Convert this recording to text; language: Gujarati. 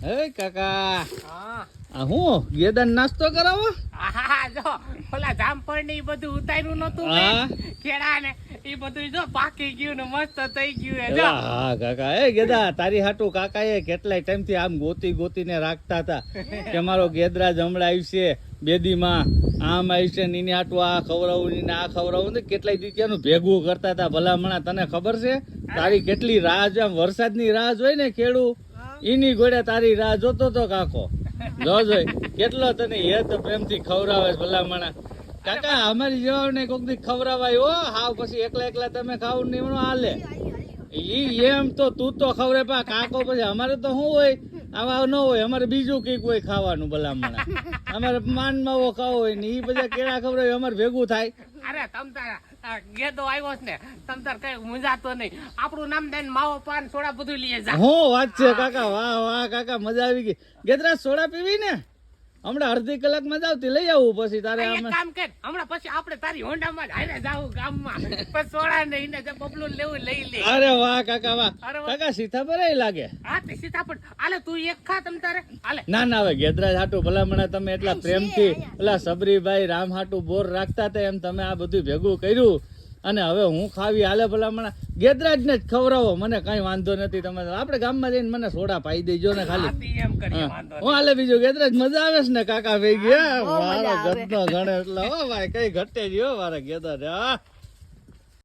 હે કાકા હા આ હું ગેદાન નાસ્તો કરાવો હા જો ઓલા જામફળ ને ઈ બધું ઉતાર્યું નતું હા. કેળા ને ઈ બધું જો પાકી ગયું ને મસ્ત થઈ ગયું હે જો હા કાકા એ ગેદા તારી હાટુ કાકાએ કેટલાય ટાઈમ થી આમ ગોતી ગોતીને રાખતા હતા કે મારો ગેદરાજ હમણાં આવશે બેદીમાં આમ આવશે ને એની હાટુ આ ખવડાવું ને આ ખવડાવું ને કેટલાય દીકરાનું ભેગું કરતા હતા ભલામણા તને ખબર છે તારી કેટલી રાહ જો આમ વરસાદની રાહ જોઈ ને ખેડૂ એની ઘોડે તારી રાહ જોતો તો કાકો જોઈ કેટલો તને હેત પ્રેમથી ખવડાવે છે ભલામણા કાકા અમારી જેવાને કોક દી ખવડાવાય હો હાવ પછી એકલા એકલા તમે ખાવ ને એમનો હાલે ઈ એમ તો તું તો ખવડે પા કાકો પછી અમારે તો શું હોય આવા ન હોય અમારે બીજું કઈક હોય ખાવાનું ભલામણા અમારે માનમાં ખાવો હોય ને ઈ બધા કેળા ખવડાવે અમારે ભેગું થાય અરે તમ તારા ગેદો આવ્યો છે ને તમ તાર કઈ મુંજાતો નહીં આપણું નામ દઈને માવો પાન સોડા બધું લઈએ જા હું વાત છે કાકા વાહ વાહ કાકા મજા આવી ગઈ ગેદરા સોડા પીવી ને હમણાં અડધી કલાકમાં જાવ તે લઈ આવું પછી તારે એક અમે કામ કર હમણાં પછી આપણે તારી હોન્ડામાં જ હારે જાવું ગામમાં પછી સોડા ને એને જે બબલું લેવું લઈ લે અરે વાહ કાકા વાહ અરે વાહ. કાકા સીતાફળ લાગે હા તે સીતાફળ આલે તું એક ખા તમ તારે આલે ના ના હવે ગેદરાજ હાટુ ભલામણા તમે એટલા પ્રેમથી પેલા સબરીભાઈ રામ હાટુ બોર રાખતા હતા એમ તમે આ બધું ભેગું કર્યું અને હવે હું ખાવી હાલે ભલામણા ગેદરાજ ને જ ખવડાવો મને કઈ વાંધો નથી તમે આપણે ગામમાં જઈને મને સોડા પાઈ દેજો ને ખાલી હા, તે એમ કરીએ વાંધો હું હાલે બીજું ગેદરાજ મજા આવે છે ને કાકા ભેગી મારો ગતનો ગણે એટલે હો ભાઈ કઈ ઘટે જ હો મારા ગેદરાજ હા